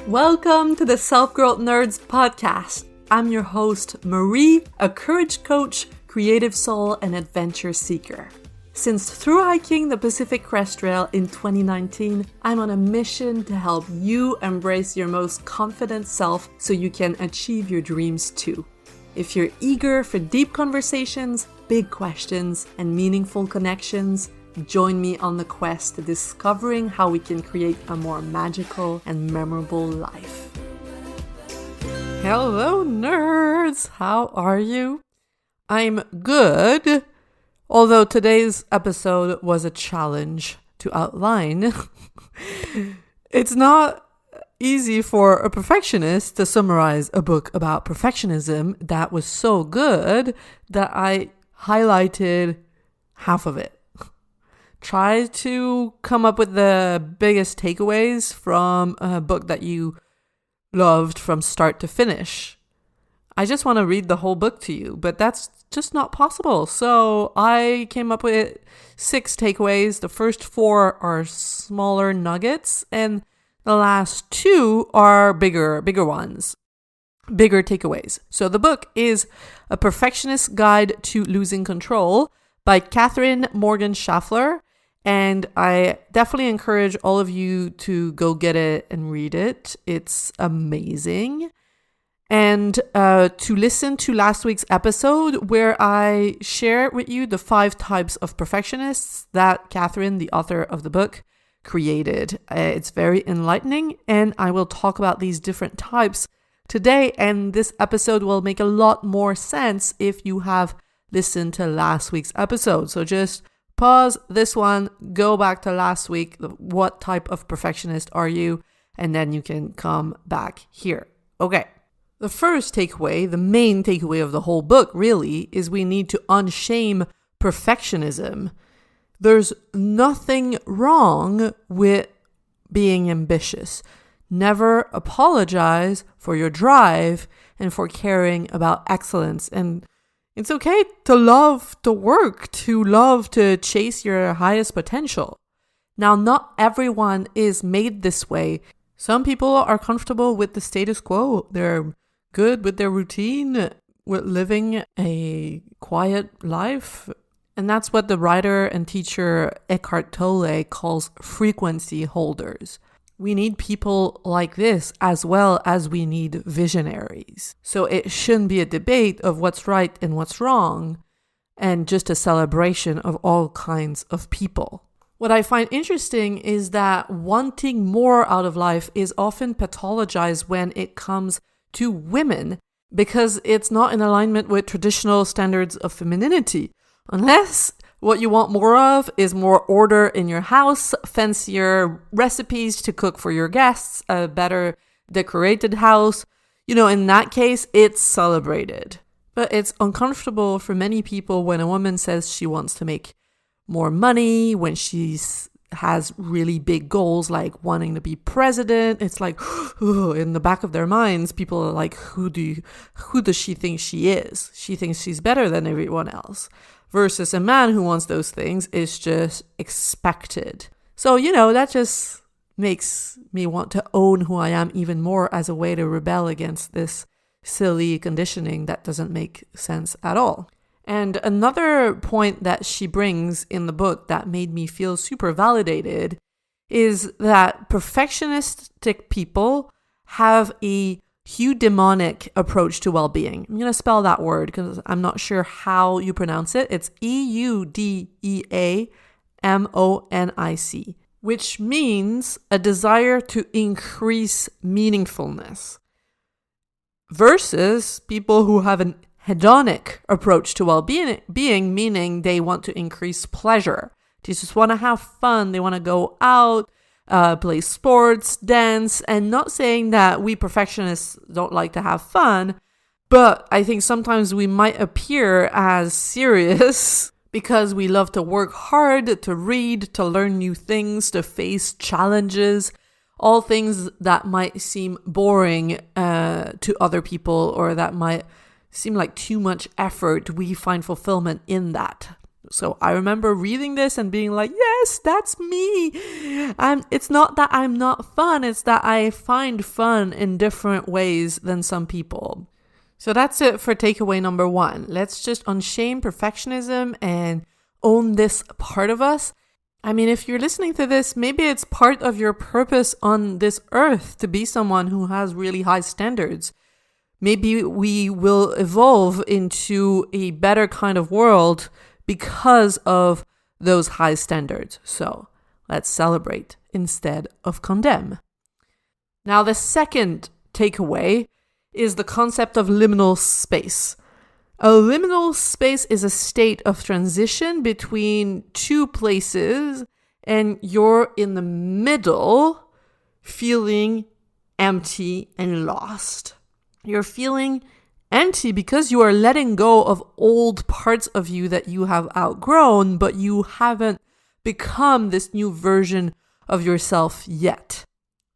Welcome to the Self-Growth Nerds podcast. I'm your host, Marie, a courage coach, creative soul, and adventure seeker. Since through hiking the Pacific Crest Trail in 2019, I'm on a mission to help you embrace your most confident self so you can achieve your dreams too. If you're eager for deep conversations, big questions, and meaningful connections, join me on the quest to discovering how we can create a more magical and memorable life. Hello, nerds! How are you? I'm good, although today's episode was a challenge to outline. It's not easy for a perfectionist to summarize a book about perfectionism that was so good that I highlighted half of it. Try to come up with the biggest takeaways from a book that you loved from start to finish. I just want to read the whole book to you, but that's just not possible. So I came up with 6 takeaways. The first 4 are smaller nuggets, and the last 2 are bigger ones, bigger takeaways. So the book is A Perfectionist Guide to Losing Control by Catherine Morgan Schaffler. And I definitely encourage all of you to go get it and read it. It's amazing. And to listen to last week's episode where I share with you the 5 types of perfectionists that Catherine, the author of the book, created. It's very enlightening, and I will talk about these different types today. And this episode will make a lot more sense if you have listened to last week's episode. So just pause this one, go back to last week. What type of perfectionist are you? And then you can come back here. Okay. The first takeaway, the main takeaway of the whole book really, is we need to unshame perfectionism. There's nothing wrong with being ambitious. Never apologize for your drive and for caring about excellence. And it's okay to love to work, to love to chase your highest potential. Now, not everyone is made this way. Some people are comfortable with the status quo. They're good with their routine, with living a quiet life. And that's what the writer and teacher Eckhart Tolle calls frequency holders. We need people like this as well as we need visionaries. So it shouldn't be a debate of what's right and what's wrong, and just a celebration of all kinds of people. What I find interesting is that wanting more out of life is often pathologized when it comes to women because it's not in alignment with traditional standards of femininity. Unless what you want more of is more order in your house, fancier recipes to cook for your guests, a better decorated house. In that case, it's celebrated. But it's uncomfortable for many people when a woman says she wants to make more money, when she has really big goals like wanting to be president. It's like, in the back of their minds, people are like, who does she think she is? She thinks she's better than everyone else. Versus a man who wants those things is just expected. So, that just makes me want to own who I am even more as a way to rebel against this silly conditioning that doesn't make sense at all. And another point that she brings in the book that made me feel super validated is that perfectionistic people have a eudaimonic approach to well-being. I'm going to spell that word because I'm not sure how you pronounce it. It's eudaimonic, which means a desire to increase meaningfulness, versus people who have an hedonic approach to well-being, meaning they want to increase pleasure. They just want to have fun. They want to go out, play sports, dance, and not saying that we perfectionists don't like to have fun, but I think sometimes we might appear as serious because we love to work hard, to read, to learn new things, to face challenges, all things that might seem boring to other people or that might seem like too much effort. We find fulfillment in that. So I remember reading this and being like, yes, that's me. It's not that I'm not fun. It's that I find fun in different ways than some people. So that's it for takeaway number 1. Let's just unshame perfectionism and own this part of us. I mean, if you're listening to this, maybe it's part of your purpose on this earth to be someone who has really high standards. Maybe we will evolve into a better kind of world because of those high standards. So let's celebrate instead of condemn. Now, the second takeaway is the concept of liminal space. A liminal space is a state of transition between two places, and you're in the middle, feeling empty and lost. You're feeling empty because you are letting go of old parts of you that you have outgrown, but you haven't become this new version of yourself yet.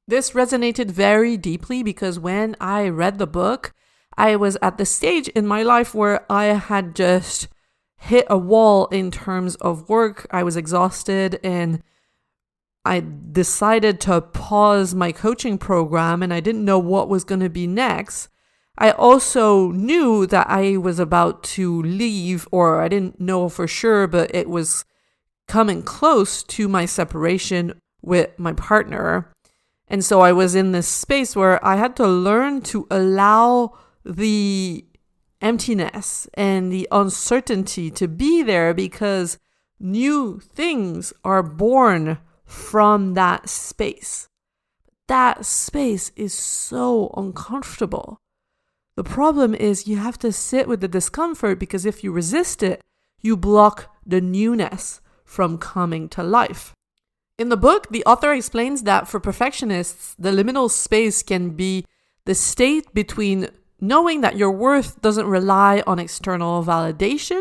This resonated very deeply because when I read the book, I was at the stage in my life where I had just hit a wall in terms of work. I was exhausted and I decided to pause my coaching program and I didn't know what was going to be next. I also knew that I was about to leave, or I didn't know for sure, but it was coming close to my separation with my partner. And so I was in this space where I had to learn to allow the emptiness and the uncertainty to be there because new things are born from that space. That space is so uncomfortable. The problem is you have to sit with the discomfort because if you resist it, you block the newness from coming to life. In the book, the author explains that for perfectionists, the liminal space can be the state between knowing that your worth doesn't rely on external validation,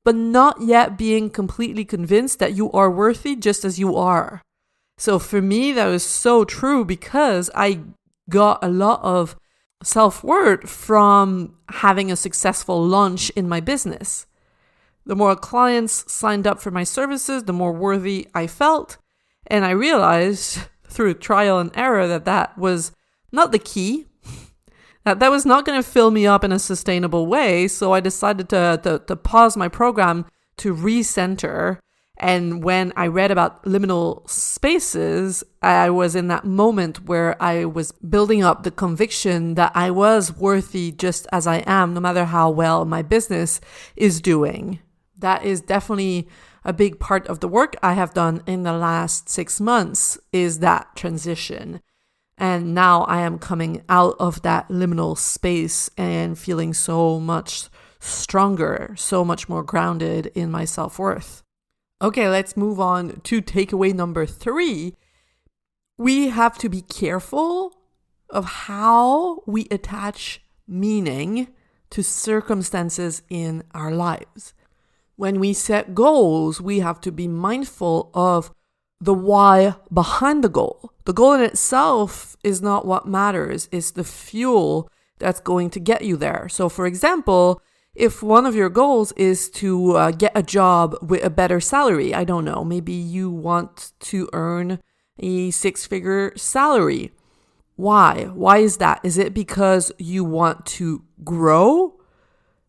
but not yet being completely convinced that you are worthy just as you are. So for me, that was so true because I got a lot of self-worth from having a successful launch in my business. The more clients signed up for my services, the more worthy I felt. And I realized through trial and error that was not the key. That was not going to fill me up in a sustainable way. So I decided to pause my program to recenter. And when I read about liminal spaces, I was in that moment where I was building up the conviction that I was worthy just as I am, no matter how well my business is doing. That is definitely a big part of the work I have done in the last 6 months is that transition. And now I am coming out of that liminal space and feeling so much stronger, so much more grounded in my self-worth. Okay, let's move on to takeaway number 3. We have to be careful of how we attach meaning to circumstances in our lives. When we set goals, we have to be mindful of the why behind the goal. The goal in itself is not what matters. It's the fuel that's going to get you there. So for example, if one of your goals is to get a job with a better salary, I don't know, maybe you want to earn a 6-figure salary. Why? Why is that? Is it because you want to grow?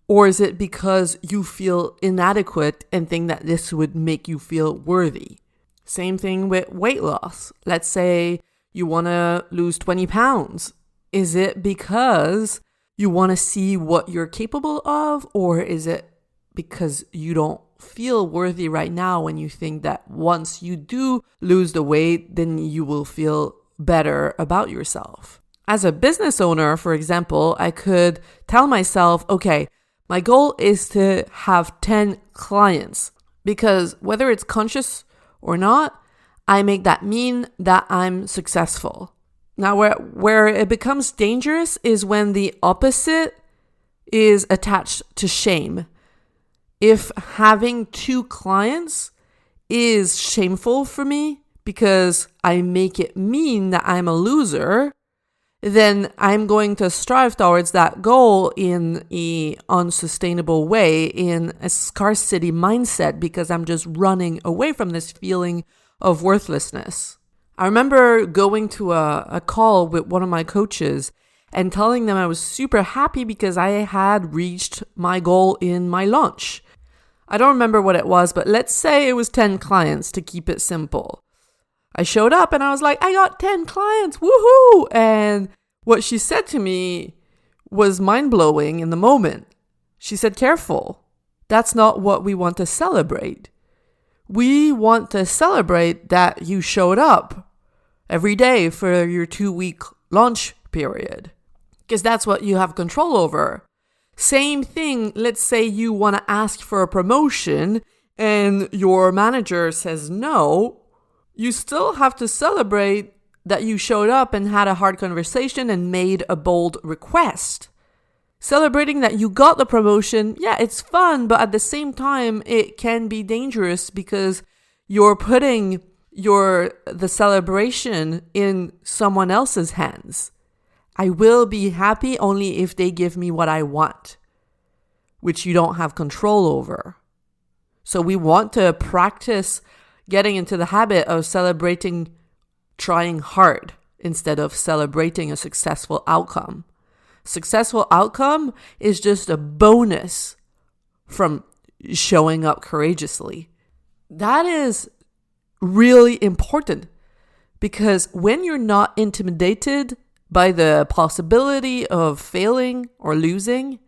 Or is it because you feel inadequate and think that this would make you feel worthy? Same thing with weight loss. Let's say you want to lose 20 pounds. Is it because you want to see what you're capable of? Or is it because you don't feel worthy right now and you think that once you do lose the weight, then you will feel better about yourself? As a business owner, for example, I could tell myself, okay, my goal is to have 10 clients because whether it's conscious or not, I make that mean that I'm successful. Now, where it becomes dangerous is when the opposite is attached to shame. If having 2 clients is shameful for me because I make it mean that I'm a loser, then I'm going to strive towards that goal in an unsustainable way, in a scarcity mindset, because I'm just running away from this feeling of worthlessness. I remember going to a call with one of my coaches and telling them I was super happy because I had reached my goal in my launch. I don't remember what it was, but let's say it was 10 clients to keep it simple. I showed up and I was like, I got 10 clients, woohoo! And what she said to me was mind-blowing in the moment. She said, careful, that's not what we want to celebrate. We want to celebrate that you showed up every day for your 2-week launch period, because that's what you have control over. Same thing, let's say you want to ask for a promotion and your manager says no. You still have to celebrate that you showed up and had a hard conversation and made a bold request. Celebrating that you got the promotion, yeah, it's fun, but at the same time, it can be dangerous because you're putting the celebration in someone else's hands. I will be happy only if they give me what I want, which you don't have control over. So we want to practice getting into the habit of celebrating trying hard instead of celebrating a successful outcome. Successful outcome is just a bonus from showing up courageously. That is really important because when you're not intimidated by the possibility of failing or losing,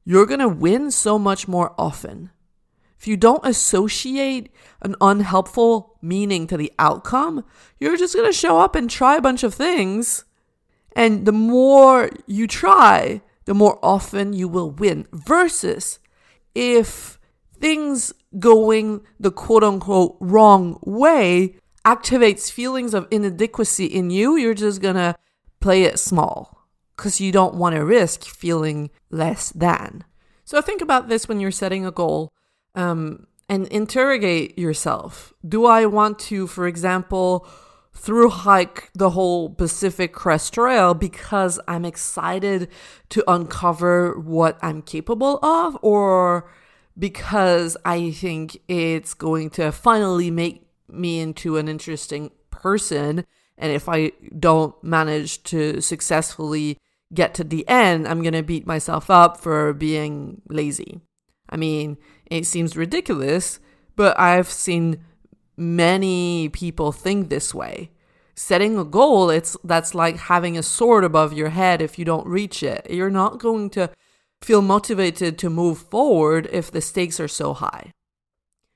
you're going to win so much more often. If you don't associate an unhelpful meaning to the outcome, you're just going to show up and try a bunch of things. And the more you try, the more often you will win. Versus if things going the quote unquote wrong way activates feelings of inadequacy in you, you're just going to play it small because you don't want to risk feeling less than. So think about this when you're setting a goal. And interrogate yourself. Do I want to, for example, through hike the whole Pacific Crest Trail because I'm excited to uncover what I'm capable of, or because I think it's going to finally make me into an interesting person, and if I don't manage to successfully get to the end, I'm going to beat myself up for being lazy? I mean, it seems ridiculous, but I've seen many people think this way. Setting a goal, that's like having a sword above your head. If you don't reach it, you're not going to feel motivated to move forward if the stakes are so high.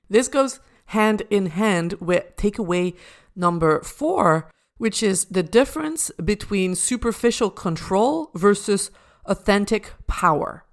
This goes hand in hand with takeaway number 4, which is the difference between superficial control versus authentic power.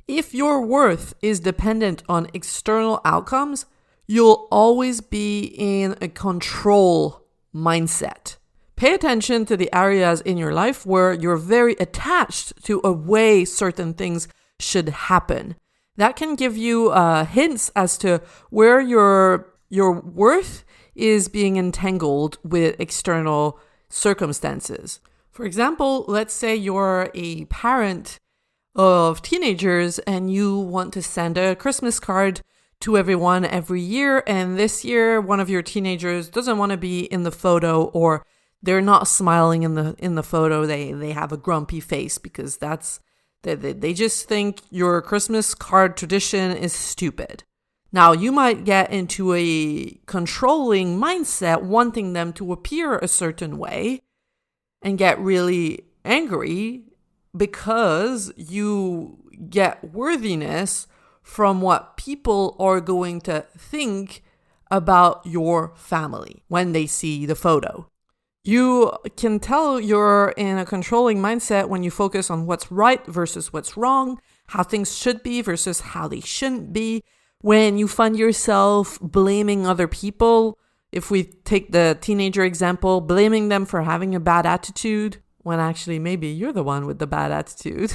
If your worth is dependent on external outcomes, you'll always be in a control mindset. Pay attention to the areas in your life where you're very attached to a way certain things should happen. That can give you hints as to where your worth is being entangled with external circumstances. For example, let's say you're a parent of teenagers and you want to send a Christmas card to everyone every year, and this year one of your teenagers doesn't want to be in the photo, or they're not smiling in the photo. They have a grumpy face because they just think your Christmas card tradition is stupid. Now, you might get into a controlling mindset, wanting them to appear a certain way, and get really angry because you get worthiness from what people are going to think about your family when they see the photo. You can tell you're in a controlling mindset when you focus on what's right versus what's wrong, how things should be versus how they shouldn't be. When you find yourself blaming other people, if we take the teenager example, blaming them for having a bad attitude, when actually maybe you're the one with the bad attitude.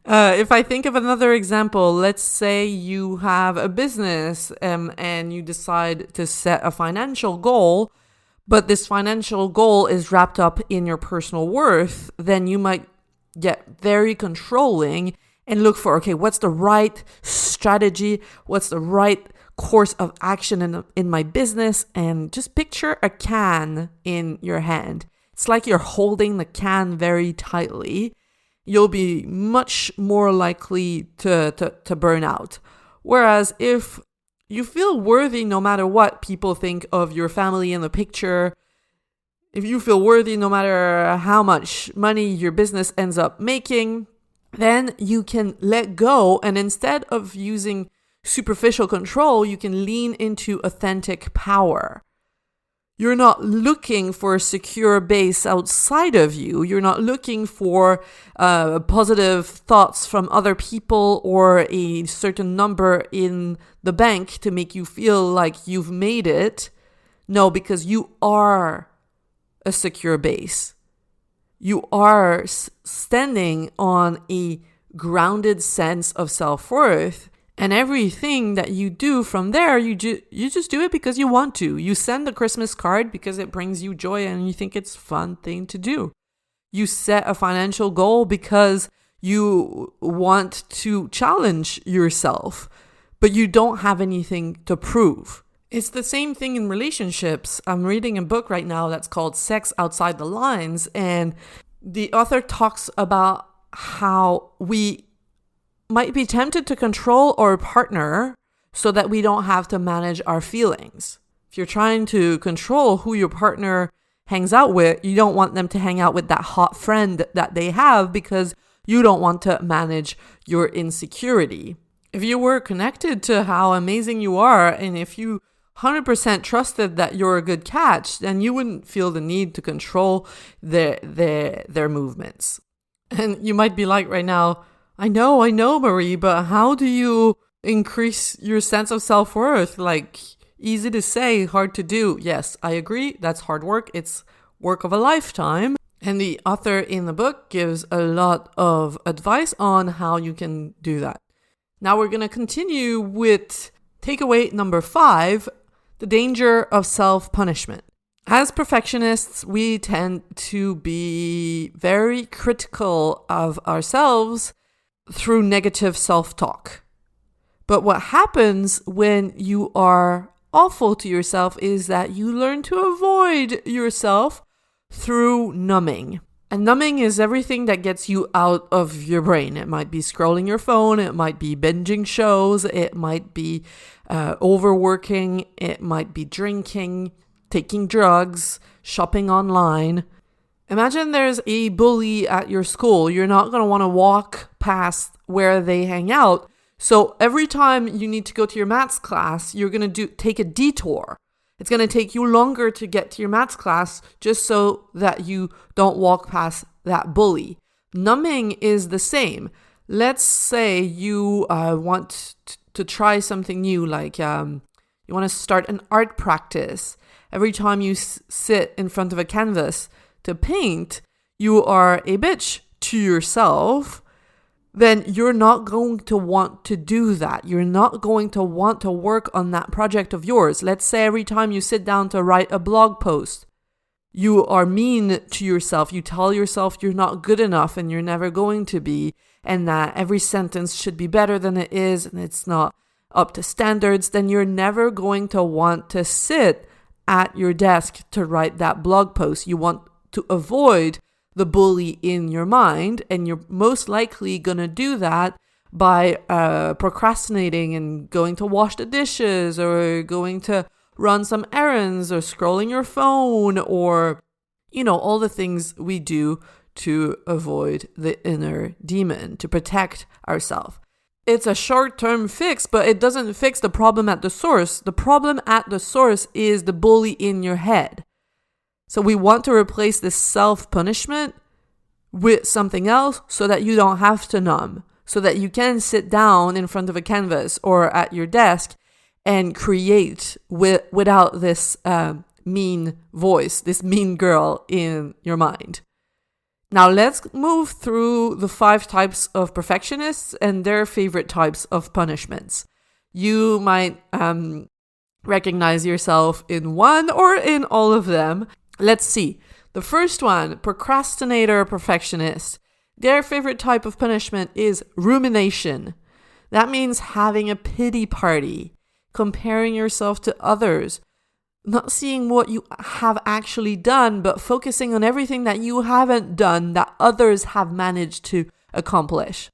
If I think of another example, let's say you have a business and you decide to set a financial goal, but this financial goal is wrapped up in your personal worth, then you might get very controlling and look for, okay, what's the right strategy? What's the right course of action in my business? And just picture a can in your hand. It's like you're holding the can very tightly. You'll be much more likely to burn out. Whereas if you feel worthy no matter what people think of your family in the picture, if you feel worthy no matter how much money your business ends up making, then you can let go. And instead of using superficial control, you can lean into authentic power. You're not looking for a secure base outside of you. You're not looking for positive thoughts from other people or a certain number in the bank to make you feel like you've made it. No, because you are a secure base. You are standing on a grounded sense of self-worth. And everything that you do from there, you just do it because you want to. You send a Christmas card because it brings you joy and you think it's a fun thing to do. You set a financial goal because you want to challenge yourself, but you don't have anything to prove. It's the same thing in relationships. I'm reading a book right now that's called Sex Outside the Lines, and the author talks about how we might be tempted to control our partner so that we don't have to manage our feelings. If you're trying to control who your partner hangs out with, you don't want them to hang out with that hot friend that they have because you don't want to manage your insecurity. If you were connected to how amazing you are, and if you 100% trusted that you're a good catch, then you wouldn't feel the need to control their movements. And you might be like right now, I know, Marie, but how do you increase your sense of self-worth? Like, easy to say, hard to do. Yes, I agree. That's hard work. It's work of a lifetime. And the author in the book gives a lot of advice on how you can do that. Now we're going to continue with takeaway number 5, the danger of self-punishment. As perfectionists, we tend to be very critical of ourselves through negative self-talk. But what happens when you are awful to yourself is that you learn to avoid yourself through numbing. And numbing is everything that gets you out of your brain. It might be scrolling your phone, it might be binging shows, it might be overworking, it might be drinking, taking drugs, shopping online. Imagine there's a bully at your school. You're not going to want to walk past where they hang out. So every time you need to go to your maths class, you're going to take a detour. It's going to take you longer to get to your maths class just so that you don't walk past that bully. Numbing is the same. Let's say you want to try something new, like you want to start an art practice. Every time you sit in front of a canvas to paint, you are a bitch to yourself, then you're not going to want to do that. You're not going to want to work on that project of yours. Let's say every time you sit down to write a blog post, you are mean to yourself. You tell yourself you're not good enough and you're never going to be, and that every sentence should be better than it is and it's not up to standards. Then you're never going to want to sit at your desk to write that blog post. You want to avoid the bully in your mind, and you're most likely going to do that by procrastinating and going to wash the dishes or going to run some errands or scrolling your phone, or all the things we do to avoid the inner demon, to protect ourselves. It's a short-term fix, but it doesn't fix the problem at the source. The problem at the source is the bully in your head. So we want to replace this self-punishment with something else so that you don't have to numb, so that you can sit down in front of a canvas or at your desk and create without this mean voice, this mean girl in your mind. Now let's move through the 5 types of perfectionists and their favorite types of punishments. You might recognize yourself in one or in all of them. Let's see. The first one, procrastinator, perfectionist. Their favorite type of punishment is rumination. That means having a pity party, comparing yourself to others, not seeing what you have actually done, but focusing on everything that you haven't done that others have managed to accomplish.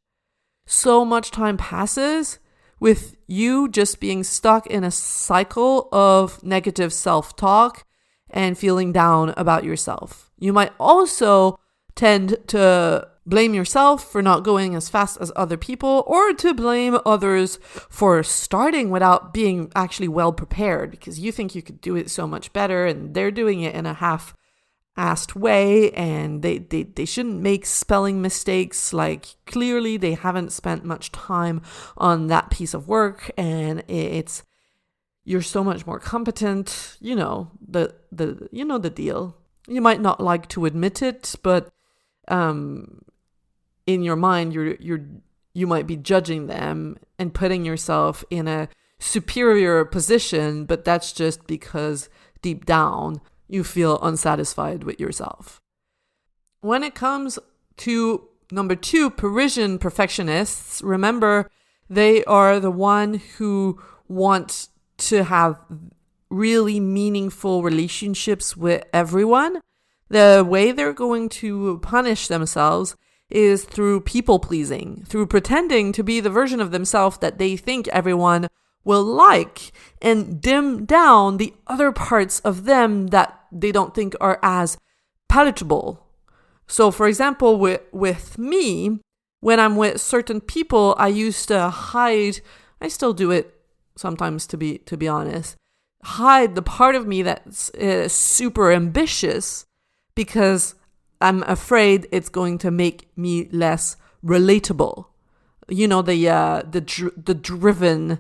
So much time passes with you just being stuck in a cycle of negative self-talk and feeling down about yourself. You might also tend to blame yourself for not going as fast as other people, or to blame others for starting without being actually well prepared because you think you could do it so much better and they're doing it in a half-assed way and they shouldn't make spelling mistakes. Like, clearly they haven't spent much time on that piece of work and you're so much more competent. You know the deal. You might not like to admit it, but in your mind, you might be judging them and putting yourself in a superior position, but that's just because deep down you feel unsatisfied with yourself. When it comes to number 2, Parisian perfectionists, remember they are the one who want to have really meaningful relationships with everyone. The way they're going to punish themselves is through people pleasing, through pretending to be the version of themselves that they think everyone will like, and dim down the other parts of them that they don't think are as palatable. So, for example, with me, when I'm with certain people, I used to hide, I still do it sometimes to be honest, hide the part of me that's super ambitious because I'm afraid it's going to make me less relatable. You know, the driven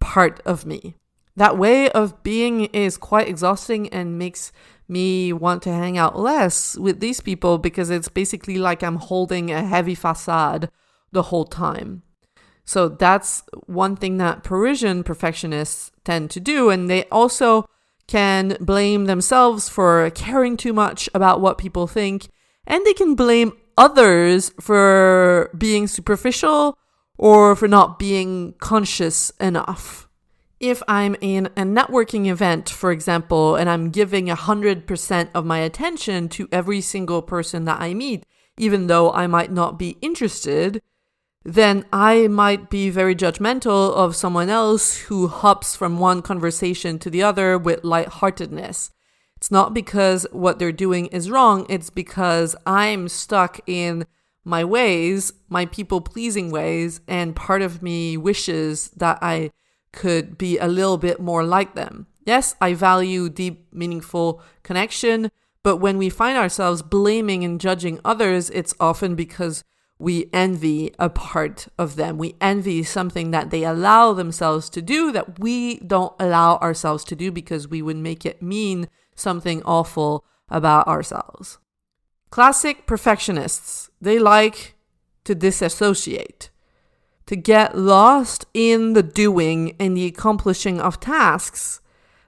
part of me. That way of being is quite exhausting and makes me want to hang out less with these people because it's basically like I'm holding a heavy facade the whole time. So that's one thing that Parisian perfectionists tend to do. And they also can blame themselves for caring too much about what people think. And they can blame others for being superficial or for not being conscious enough. If I'm in a networking event, for example, and I'm giving 100% of my attention to every single person that I meet, even though I might not be interested, then I might be very judgmental of someone else who hops from one conversation to the other with lightheartedness. It's not because what they're doing is wrong, it's because I'm stuck in my ways, my people-pleasing ways, and part of me wishes that I could be a little bit more like them. Yes, I value deep, meaningful connection, but when we find ourselves blaming and judging others, it's often because we envy a part of them. We envy something that they allow themselves to do that we don't allow ourselves to do because we would make it mean something awful about ourselves. Classic perfectionists, they like to disassociate, to get lost in the doing and the accomplishing of tasks,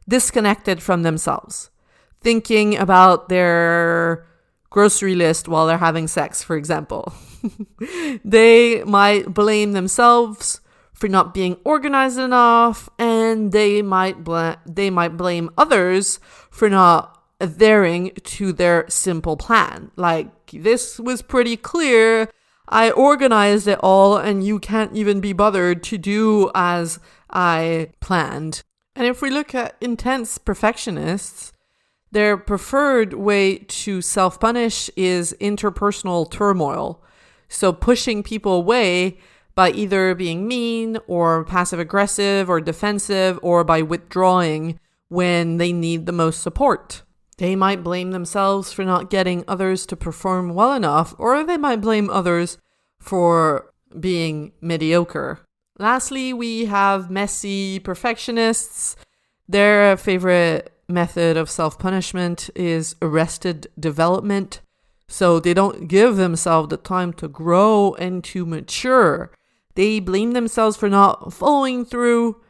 disconnected from themselves, thinking about their grocery list while they're having sex, for example. They might blame themselves for not being organized enough, and they might blame others for not adhering to their simple plan. Like, this was pretty clear, I organized it all, and you can't even be bothered to do as I planned. And if we look at intense perfectionists, their preferred way to self-punish is interpersonal turmoil. So pushing people away by either being mean or passive-aggressive or defensive, or by withdrawing when they need the most support. They might blame themselves for not getting others to perform well enough, or they might blame others for being mediocre. Lastly, we have messy perfectionists. Their favorite method of self-punishment is arrested development. So they don't give themselves the time to grow and to mature. They blame themselves for not following through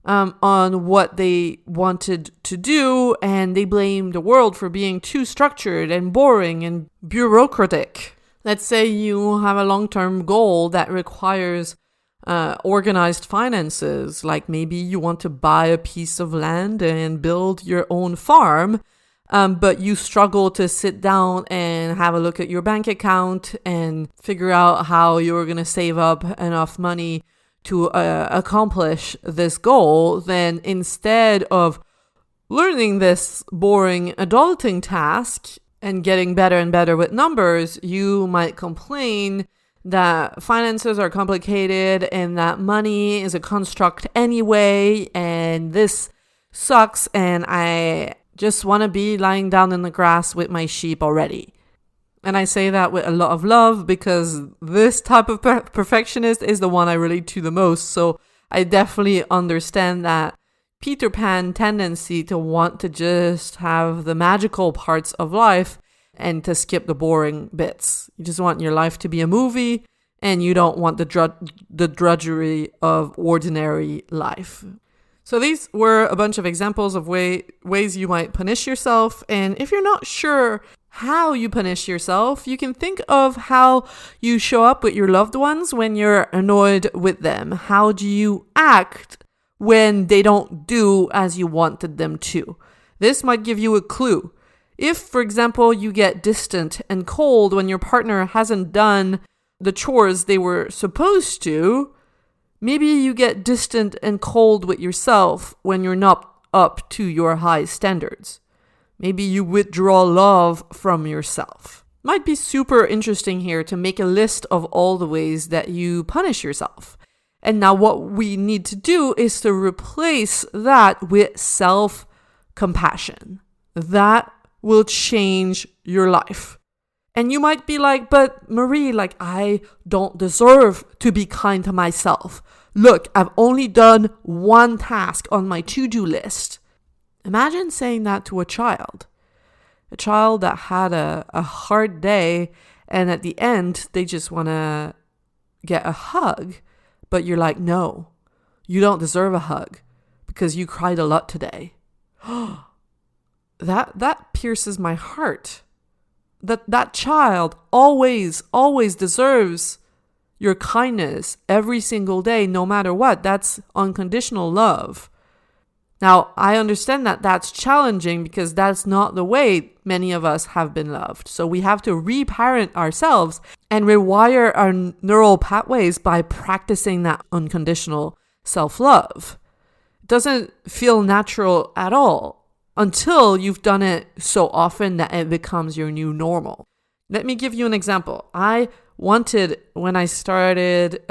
on what they wanted to do, and they blame the world for being too structured and boring and bureaucratic. Let's say you have a long-term goal that requires organized finances, like maybe you want to buy a piece of land and build your own farm, but you struggle to sit down and have a look at your bank account and figure out how you're going to save up enough money to accomplish this goal. Then instead of learning this boring adulting task and getting better and better with numbers, you might complain that finances are complicated and that money is a construct anyway, and this sucks, and I just want to be lying down in the grass with my sheep already. And I say that with a lot of love because this type of perfectionist is the one I relate to the most. So I definitely understand that Peter Pan tendency to want to just have the magical parts of life and to skip the boring bits. You just want your life to be a movie, and you don't want the drudgery of ordinary life. So these were a bunch of examples of ways you might punish yourself. And if you're not sure how you punish yourself, you can think of how you show up with your loved ones when you're annoyed with them. How do you act when they don't do as you wanted them to? This might give you a clue. If, for example, you get distant and cold when your partner hasn't done the chores they were supposed to, maybe you get distant and cold with yourself when you're not up to your high standards. Maybe you withdraw love from yourself. Might be super interesting here to make a list of all the ways that you punish yourself. And now what we need to do is to replace that with self-compassion. That will change your life. And you might be like, but Marie, I don't deserve to be kind to myself. Look, I've only done one task on my to-do list. Imagine saying that to a child that had a hard day, and at the end, they just want to get a hug. But you're like, no, you don't deserve a hug because you cried a lot today. That pierces my heart. That child always deserves your kindness every single day, no matter what. That's unconditional love. Now, I understand that that's challenging because that's not the way many of us have been loved. So we have to reparent ourselves and rewire our neural pathways by practicing that unconditional self-love. It doesn't feel natural at all until you've done it so often that it becomes your new normal. Let me give you an example. I wanted, when I started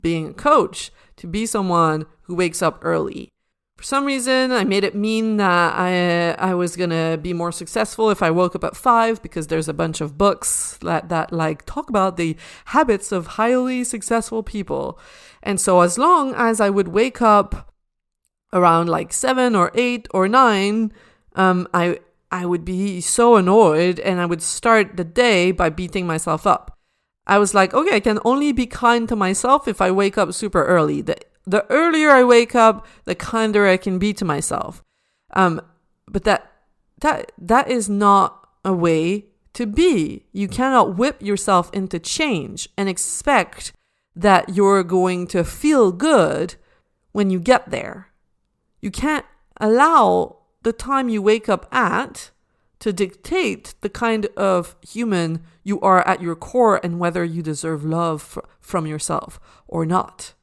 being a coach, to be someone who wakes up early. For some reason, I made it mean that I was going to be more successful if I woke up at 5, because there's a bunch of books that talk about the habits of highly successful people. And so as long as I would wake up around 7 or 8 or 9, I would be so annoyed, and I would start the day by beating myself up. I was like, okay, I can only be kind to myself if I wake up super early. The earlier I wake up, the kinder I can be to myself. But that is not a way to be. You cannot whip yourself into change and expect that you're going to feel good when you get there. You can't allow the time you wake up at to dictate the kind of human you are at your core and whether you deserve love from yourself or not.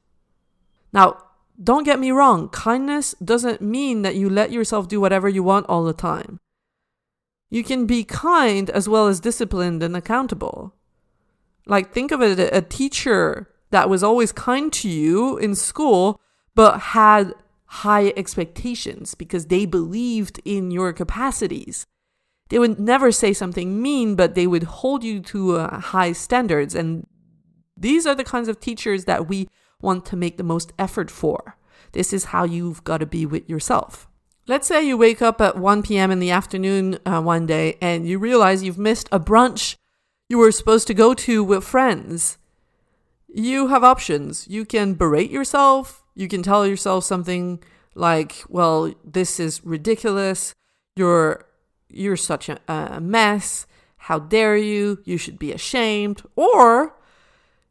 Now, don't get me wrong. Kindness doesn't mean that you let yourself do whatever you want all the time. You can be kind as well as disciplined and accountable. Think of it, a teacher that was always kind to you in school, but had high expectations because they believed in your capacities. They would never say something mean, but they would hold you to high standards. And these are the kinds of teachers that we want to make the most effort for. This is how you've got to be with yourself. Let's say you wake up at 1 p.m. in the afternoon one day and you realize you've missed a brunch you were supposed to go to with friends. You have options. You can berate yourself, You can tell yourself something like, well, this is ridiculous. You're such a mess. How dare you? You should be ashamed. Or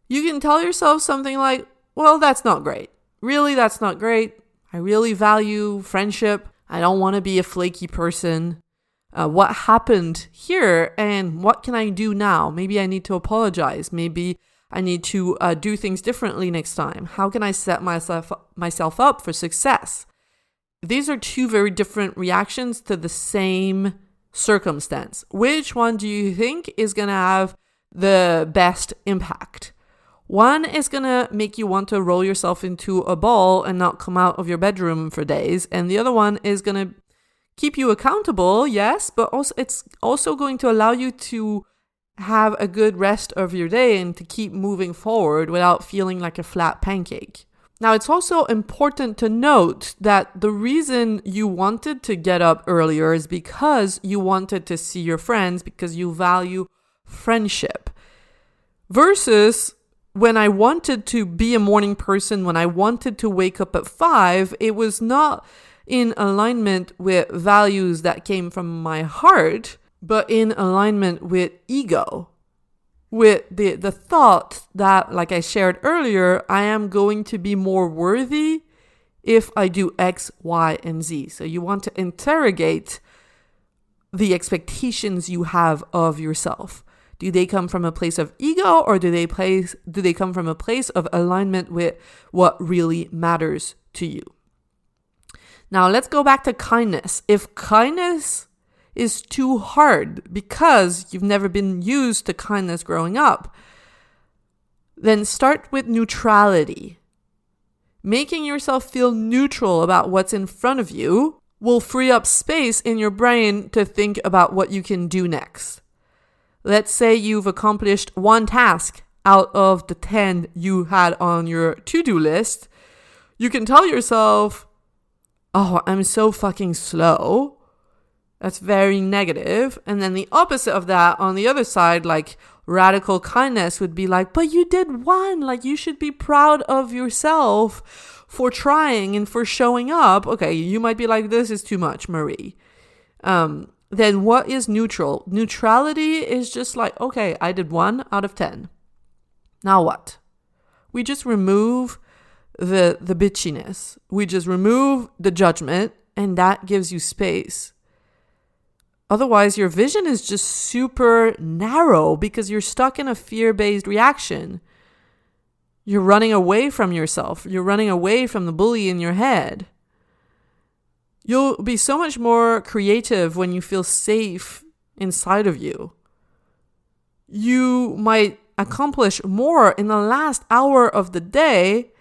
you can tell yourself something like, well, that's not great. Really, that's not great. I really value friendship. I don't want to be a flaky person. What happened here and what can I do now? Maybe I need to apologize. Maybe I need to do things differently next time. How can I set myself up for success? These are two very different reactions to the same circumstance. Which one do you think is going to have the best impact? One is going to make you want to roll yourself into a ball and not come out of your bedroom for days. And the other one is going to keep you accountable, yes, but also it's also going to allow you to have a good rest of your day and to keep moving forward without feeling like a flat pancake. Now, it's also important to note that the reason you wanted to get up earlier is because you wanted to see your friends, because you value friendship. Versus when I wanted to be a morning person, when I wanted to wake up at 5, it was not in alignment with values that came from my heart, but in alignment with ego, with the thought that, like I shared earlier, I am going to be more worthy if I do X, Y, and Z. So you want to interrogate the expectations you have of yourself. Do they come from a place of ego, or do they come from a place of alignment with what really matters to you? Now, let's go back to kindness. If kindness is too hard because you've never been used to kindness growing up, then start with neutrality. Making yourself feel neutral about what's in front of you will free up space in your brain to think about what you can do next. Let's say you've accomplished one task out of the 10 you had on your to-do list. You can tell yourself, oh, I'm so fucking slow. That's very negative. And then the opposite of that on the other side, like radical kindness would be like, but you did one. Like, you should be proud of yourself for trying and for showing up. Okay, you might be like, this is too much, Marie. Then what is neutral? Neutrality is just like, okay, I did 1 out of 10. Now what? We just remove the bitchiness. We just remove the judgment, and that gives you space. Otherwise, your vision is just super narrow because you're stuck in a fear-based reaction. You're running away from yourself. You're running away from the bully in your head. You'll be so much more creative when you feel safe inside of you. You might accomplish more in the last hour of the day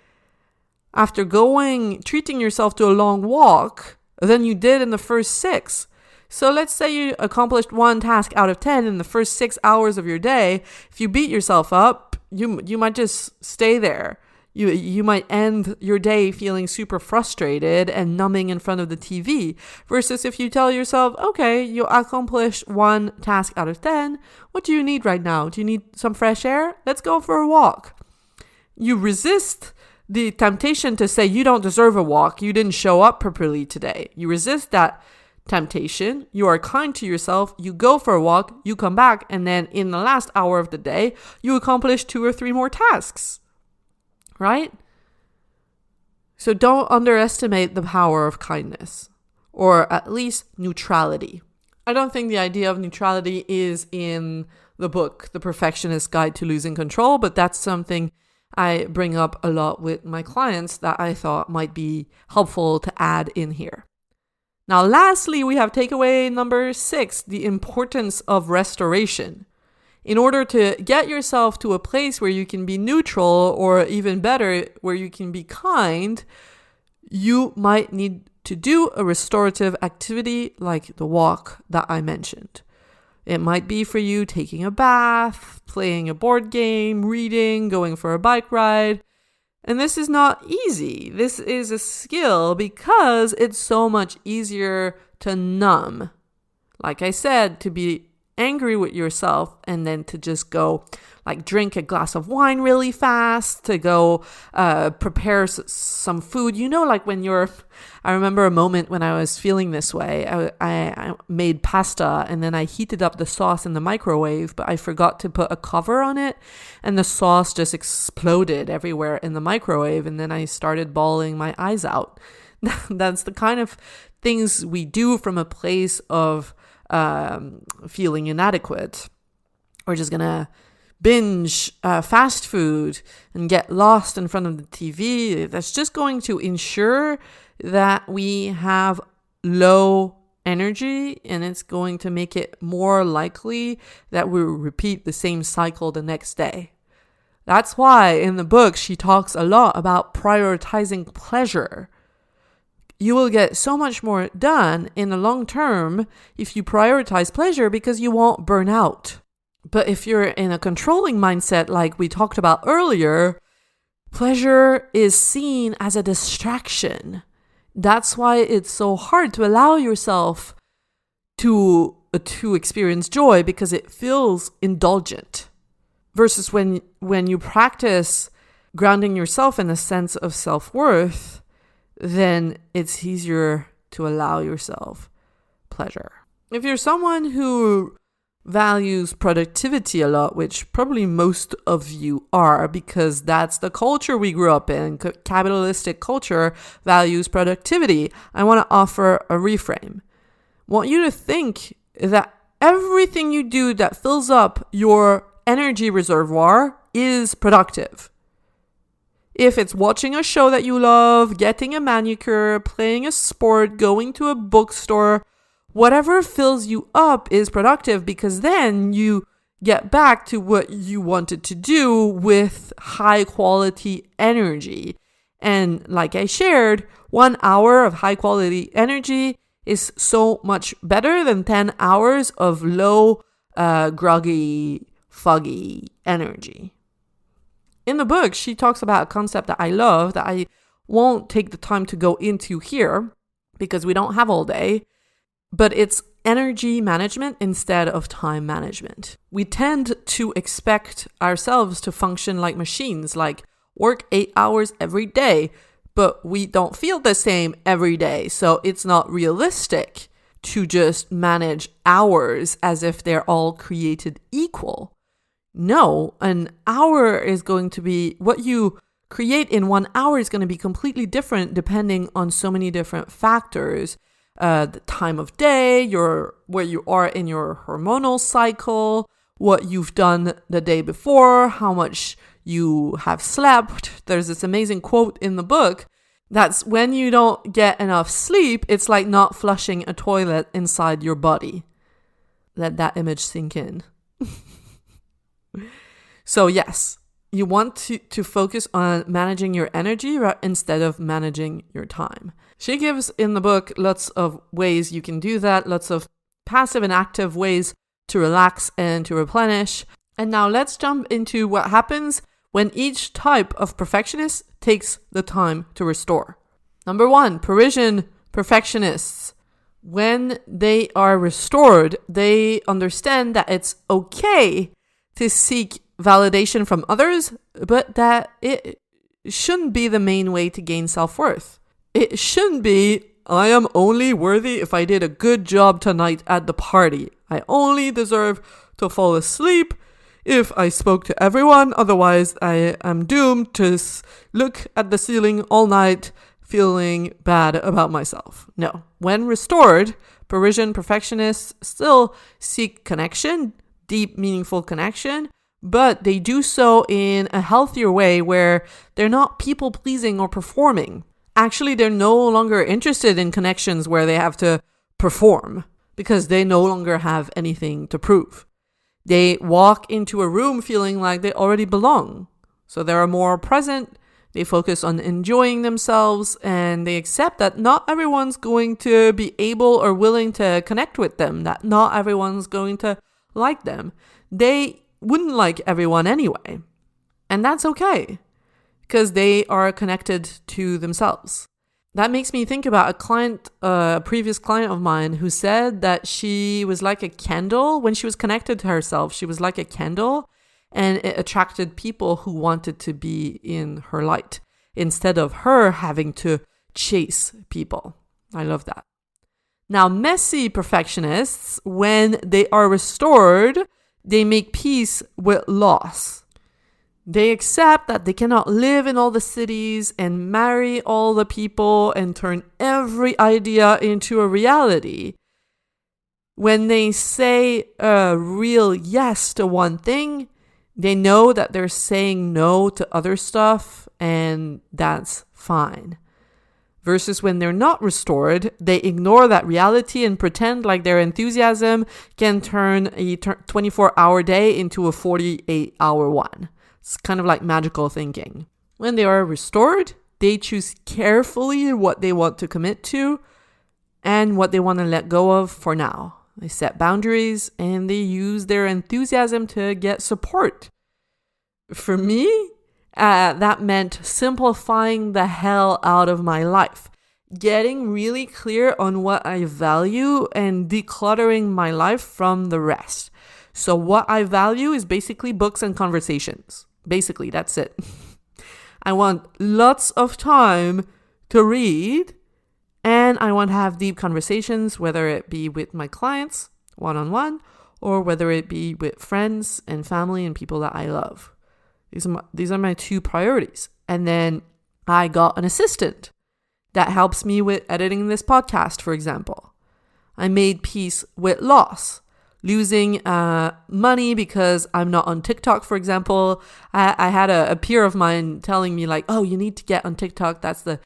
after treating yourself to a long walk than you did in the first 6. So let's say you accomplished one task out of 10 in the first 6 hours of your day. If you beat yourself up, you might just stay there. You might end your day feeling super frustrated and numbing in front of the TV. Versus if you tell yourself, okay, you accomplished one task out of 10. What do you need right now? Do you need some fresh air? Let's go for a walk. You resist the temptation to say you don't deserve a walk. You didn't show up properly today. You resist that temptation. You are kind to yourself. You go for a walk. You come back. And then in the last hour of the day, you accomplish 2 or 3 more tasks. Right? So don't underestimate the power of kindness, or at least neutrality. I don't think the idea of neutrality is in the book, The Perfectionist Guide to Losing Control, but that's something I bring up a lot with my clients that I thought might be helpful to add in here. Now, lastly, we have takeaway number 6, the importance of restoration. In order to get yourself to a place where you can be neutral, or even better, where you can be kind, you might need to do a restorative activity like the walk that I mentioned. It might be for you taking a bath, playing a board game, reading, going for a bike ride. And this is not easy. This is a skill because it's so much easier to numb. Like I said, to be angry with yourself and then to just go like drink a glass of wine really fast, to go prepare some food. Like when I remember a moment when I was feeling this way. I made pasta and then I heated up the sauce in the microwave, but I forgot to put a cover on it and the sauce just exploded everywhere in the microwave, and then I started bawling my eyes out. That's the kind of things we do from a place of feeling inadequate. We're just gonna binge fast food and get lost in front of the TV. That's just going to ensure that we have low energy, and it's going to make it more likely that we repeat the same cycle the next day. That's why in the book she talks a lot about prioritizing pleasure. You will get so much more done in the long term if you prioritize pleasure, because you won't burn out. But if you're in a controlling mindset, like we talked about earlier, pleasure is seen as a distraction. That's why it's so hard to allow yourself to experience joy, because it feels indulgent. Versus when you practice grounding yourself in a sense of self-worth, then it's easier to allow yourself pleasure. If you're someone who values productivity a lot, which probably most of you are, because that's the culture we grew up in. Capitalistic culture values productivity. I want to offer a reframe. I want you to think that everything you do that fills up your energy reservoir is productive. If it's watching a show that you love, getting a manicure, playing a sport, going to a bookstore, whatever fills you up is productive, because then you get back to what you wanted to do with high quality energy. And like I shared, 1 hour of high quality energy is so much better than 10 hours of low, groggy, foggy energy. In the book, she talks about a concept that I love that I won't take the time to go into here because we don't have all day, but it's energy management instead of time management. We tend to expect ourselves to function like machines, like work 8 hours every day, but we don't feel the same every day. So it's not realistic to just manage hours as if they're all created equal. No, an hour is going to be, what you create in 1 hour is going to be completely different depending on so many different factors. The time of day, where you are in your hormonal cycle, what you've done the day before, how much you have slept. There's this amazing quote in the book that's when you don't get enough sleep, it's like not flushing a toilet inside your body. Let that image sink in. So yes, you want to focus on managing your energy instead of managing your time. She gives in the book lots of ways you can do that, lots of passive and active ways to relax and to replenish. And now let's jump into what happens when each type of perfectionist takes the time to restore. Number 1, Parisian perfectionists. When they are restored, they understand that it's okay to seek validation from others, but that it shouldn't be the main way to gain self-worth. It shouldn't be, I am only worthy if I did a good job tonight at the party. I only deserve to fall asleep if I spoke to everyone. Otherwise, I am doomed to look at the ceiling all night feeling bad about myself. No. When restored, Parisian perfectionists still seek connection, deep, meaningful connection, but they do so in a healthier way where they're not people-pleasing or performing. Actually, they're no longer interested in connections where they have to perform because they no longer have anything to prove. They walk into a room feeling like they already belong. So they're more present, they focus on enjoying themselves, and they accept that not everyone's going to be able or willing to connect with them, that not everyone's going to like them. They wouldn't like everyone anyway. And that's okay, because they are connected to themselves. That makes me think about a previous client of mine who said that she was like a candle. When she was connected to herself, she was like a candle, and it attracted people who wanted to be in her light instead of her having to chase people. I love that. Now, messy perfectionists, when they are restored, they make peace with loss. They accept that they cannot live in all the cities and marry all the people and turn every idea into a reality. When they say a real yes to one thing, they know that they're saying no to other stuff, and that's fine. Versus when they're not restored, they ignore that reality and pretend like their enthusiasm can turn a 24-hour day into a 48-hour one. It's kind of like magical thinking. When they are restored, they choose carefully what they want to commit to and what they want to let go of for now. They set boundaries and they use their enthusiasm to get support. For me, that meant simplifying the hell out of my life, getting really clear on what I value and decluttering my life from the rest. So what I value is basically books and conversations. Basically, that's it. I want lots of time to read, and I want to have deep conversations, whether it be with my clients one-on-one or whether it be with friends and family and people that I love. These are my two priorities. And then I got an assistant that helps me with editing this podcast, for example. I made peace with loss. Losing money because I'm not on TikTok, for example. I had a peer of mine telling me like, "Oh, you need to get on TikTok. That's the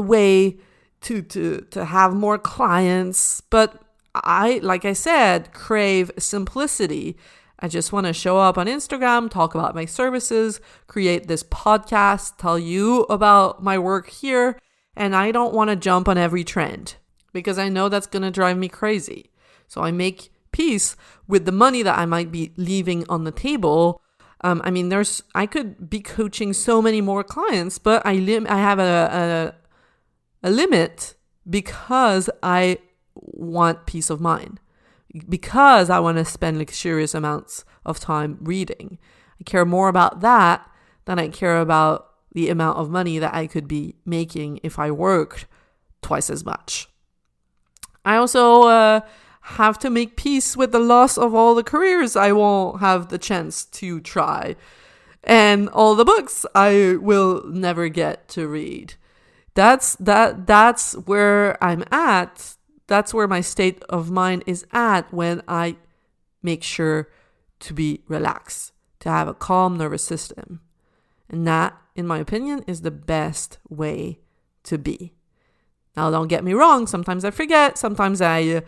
way to have more clients." But like I said, crave simplicity. I just want to show up on Instagram, talk about my services, create this podcast, tell you about my work here, and I don't want to jump on every trend because I know that's going to drive me crazy. So I make peace with the money that I might be leaving on the table. I could be coaching so many more clients, but I have a limit because I want peace of mind, because I want to spend luxurious amounts of time reading. I care more about that than I care about the amount of money that I could be making if I worked twice as much. I also have to make peace with the loss of all the careers I won't have the chance to try and all the books I will never get to read. That's where I'm at. That's where my state of mind is at when I make sure to be relaxed, to have a calm nervous system. And that, in my opinion, is the best way to be. Now, don't get me wrong. Sometimes I forget. Sometimes I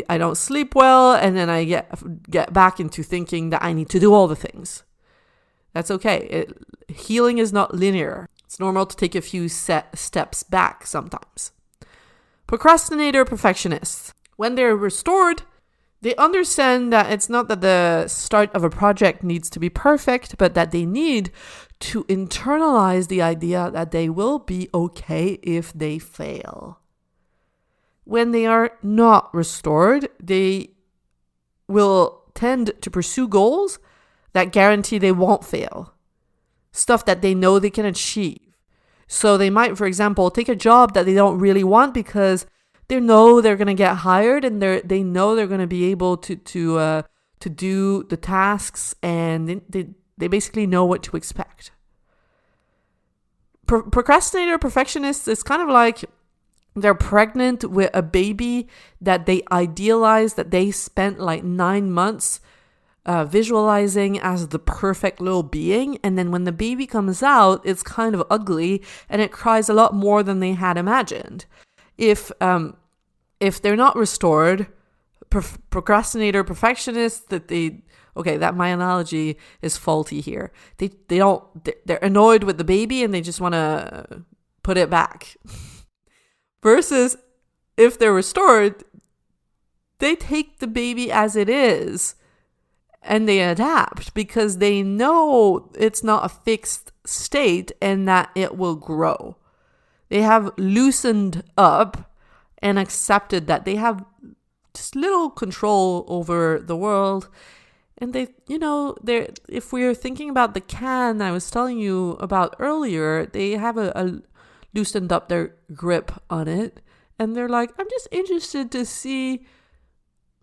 don't sleep well, and then I get back into thinking that I need to do all the things. That's okay. Healing is not linear. It's normal to take a few steps back sometimes. Procrastinator perfectionists. When they're restored, they understand that it's not that the start of a project needs to be perfect, but that they need to internalize the idea that they will be okay if they fail. When they are not restored, they will tend to pursue goals that guarantee they won't fail, stuff that they know they can achieve. So they might, for example, take a job that they don't really want because they know they're going to get hired and they know they're going to be able to do the tasks, and they basically know what to expect. Procrastinator perfectionists is kind of like they're pregnant with a baby that they idealize, that they spent like 9 months visualizing as the perfect little being. And then when the baby comes out, it's kind of ugly and it cries a lot more than they had imagined. If they're not restored, procrastinator perfectionists, that my analogy is faulty here. They're annoyed with the baby and they just want to put it back. Versus if they're restored, they take the baby as it is and they adapt because they know it's not a fixed state and that it will grow. They have loosened up and accepted that they have just little control over the world. And if we're thinking about the can I was telling you about earlier, they have a loosened up their grip on it. And they're like, I'm just interested to see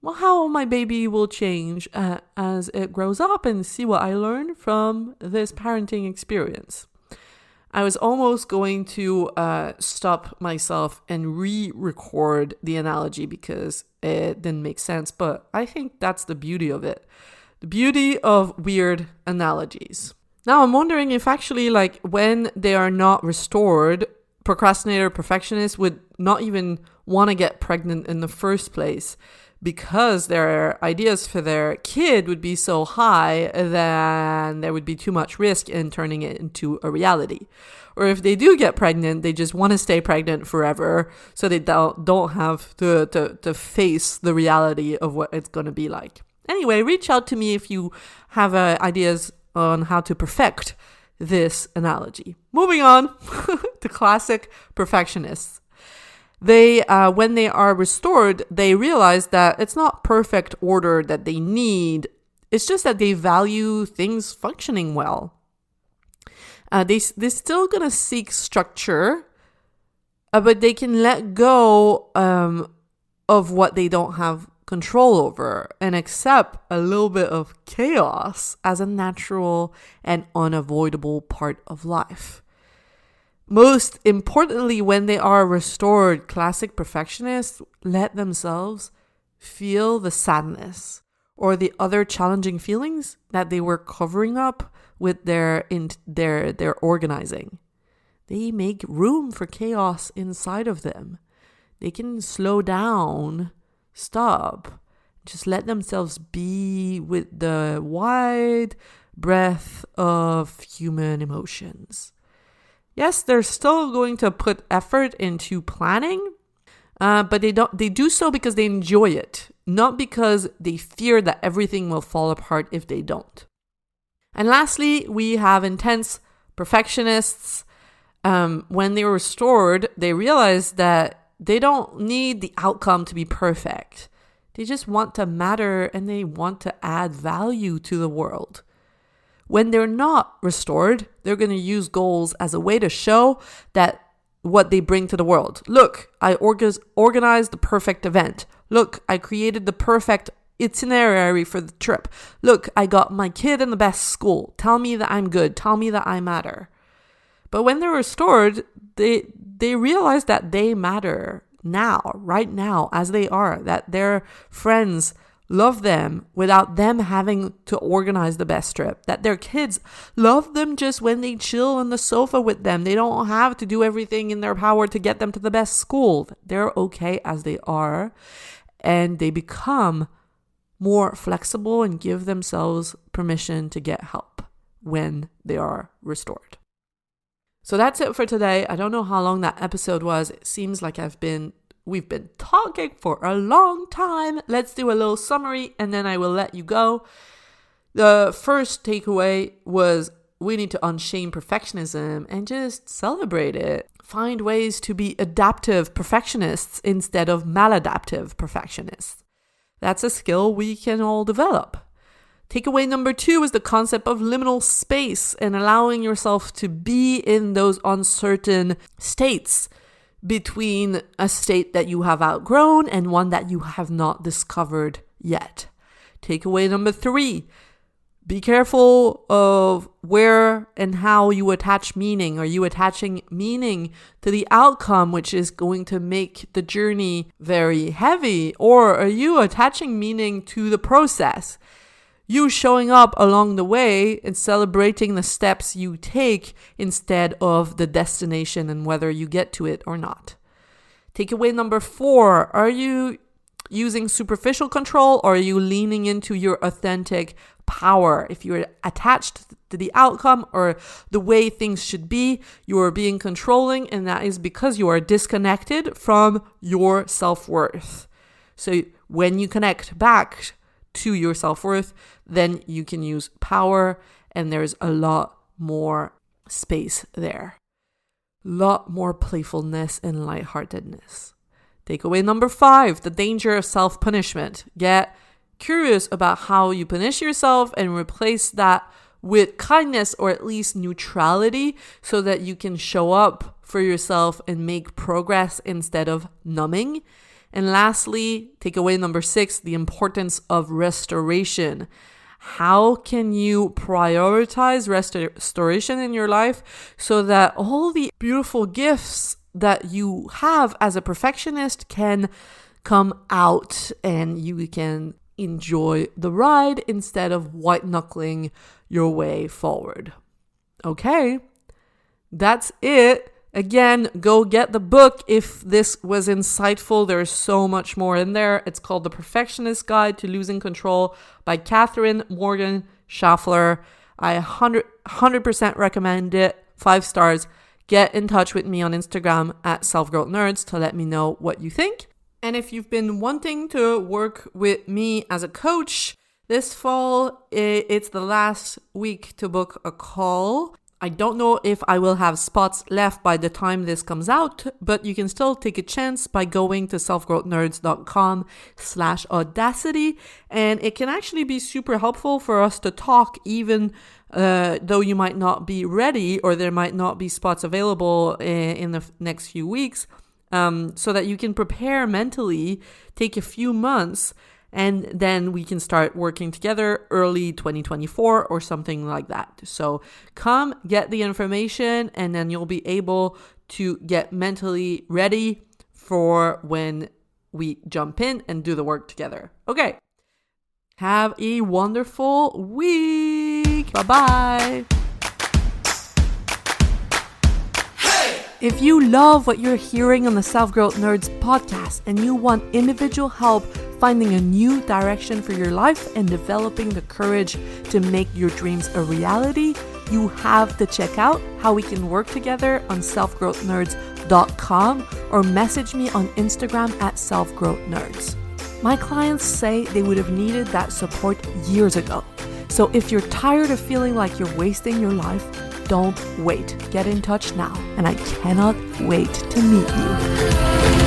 how my baby will change as it grows up and see what I learn from this parenting experience. I was almost going to stop myself and re-record the analogy because it didn't make sense, but I think that's the beauty of it. The beauty of weird analogies. Now I'm wondering if actually when they are not restored, procrastinator perfectionists would not even want to get pregnant in the first place because their ideas for their kid would be so high that there would be too much risk in turning it into a reality. Or if they do get pregnant, they just want to stay pregnant forever so they don't have to face the reality of what it's going to be like. Anyway, reach out to me if you have ideas on how to perfect this analogy. Moving on to classic perfectionists. They, when they are restored, they realize that it's not perfect order that they need. It's just that they value things functioning well. They're still going to seek structure, but they can let go of what they don't have control over and accept a little bit of chaos as a natural and unavoidable part of life. Most importantly, when they are restored, classic perfectionists let themselves feel the sadness or the other challenging feelings that they were covering up with their organizing. They make room for chaos inside of them. They can slow down, stop, just let themselves be with the wide breadth of human emotions. Yes, they're still going to put effort into planning, but they do so because they enjoy it, not because they fear that everything will fall apart if they don't. And lastly, we have intense perfectionists. When they were restored, they realize that they don't need the outcome to be perfect. They just want to matter and they want to add value to the world. When they're not restored, they're going to use goals as a way to show that what they bring to the world. Look, I organized the perfect event. Look, I created the perfect itinerary for the trip. Look, I got my kid in the best school. Tell me that I'm good. Tell me that I matter. But when they're restored, they realize that they matter now, right now, as they are, that their friends love them without them having to organize the best trip, that their kids love them just when they chill on the sofa with them. They don't have to do everything in their power to get them to the best school. They're okay as they are, and they become more flexible and give themselves permission to get help when they are restored. So that's it for today. I don't know how long that episode was. It seems like we've been talking for a long time. Let's do a little summary and then I will let you go. The first takeaway was we need to unshame perfectionism and just celebrate it. Find ways to be adaptive perfectionists instead of maladaptive perfectionists. That's a skill we can all develop. Takeaway number 2 is the concept of liminal space and allowing yourself to be in those uncertain states between a state that you have outgrown and one that you have not discovered yet. Takeaway number 3, be careful of where and how you attach meaning. Are you attaching meaning to the outcome, which is going to make the journey very heavy? Or are you attaching meaning to the process? You showing up along the way and celebrating the steps you take instead of the destination and whether you get to it or not. Takeaway number 4, are you using superficial control or are you leaning into your authentic power? If you're attached to the outcome or the way things should be, you are being controlling, and that is because you are disconnected from your self-worth. So when you connect back to your self-worth, then you can use power and there's a lot more space there. lot more playfulness and lightheartedness. Takeaway number 5, the danger of self-punishment. Get curious about how you punish yourself and replace that with kindness or at least neutrality so that you can show up for yourself and make progress instead of numbing. And lastly, takeaway number 6, the importance of restoration. How can you prioritize restoration in your life so that all the beautiful gifts that you have as a perfectionist can come out and you can enjoy the ride instead of white knuckling your way forward? Okay, that's it. Again, go get the book if this was insightful. There's so much more in there. It's called The Perfectionist Guide to Losing Control by Catherine Morgan Schaffler. I 100% recommend it. 5 stars. Get in touch with me on Instagram at selfgrowthnerds to let me know what you think. And if you've been wanting to work with me as a coach this fall, it's the last week to book a call. I don't know if I will have spots left by the time this comes out, but you can still take a chance by going to selfgrowthnerds.com/audacity. And it can actually be super helpful for us to talk even though you might not be ready or there might not be spots available in the next few weeks, so that you can prepare mentally, take a few months, and then we can start working together early 2024 or something like that. So come get the information and then you'll be able to get mentally ready for when we jump in and do the work together. Okay. Have a wonderful week. Bye-bye. If you love what you're hearing on the Self-Growth Nerds podcast and you want individual help finding a new direction for your life and developing the courage to make your dreams a reality, you have to check out how we can work together on selfgrowthnerds.com or message me on Instagram at selfgrowthnerds. My clients say they would have needed that support years ago. So if you're tired of feeling like you're wasting your life, don't wait. Get in touch now, and I cannot wait to meet you.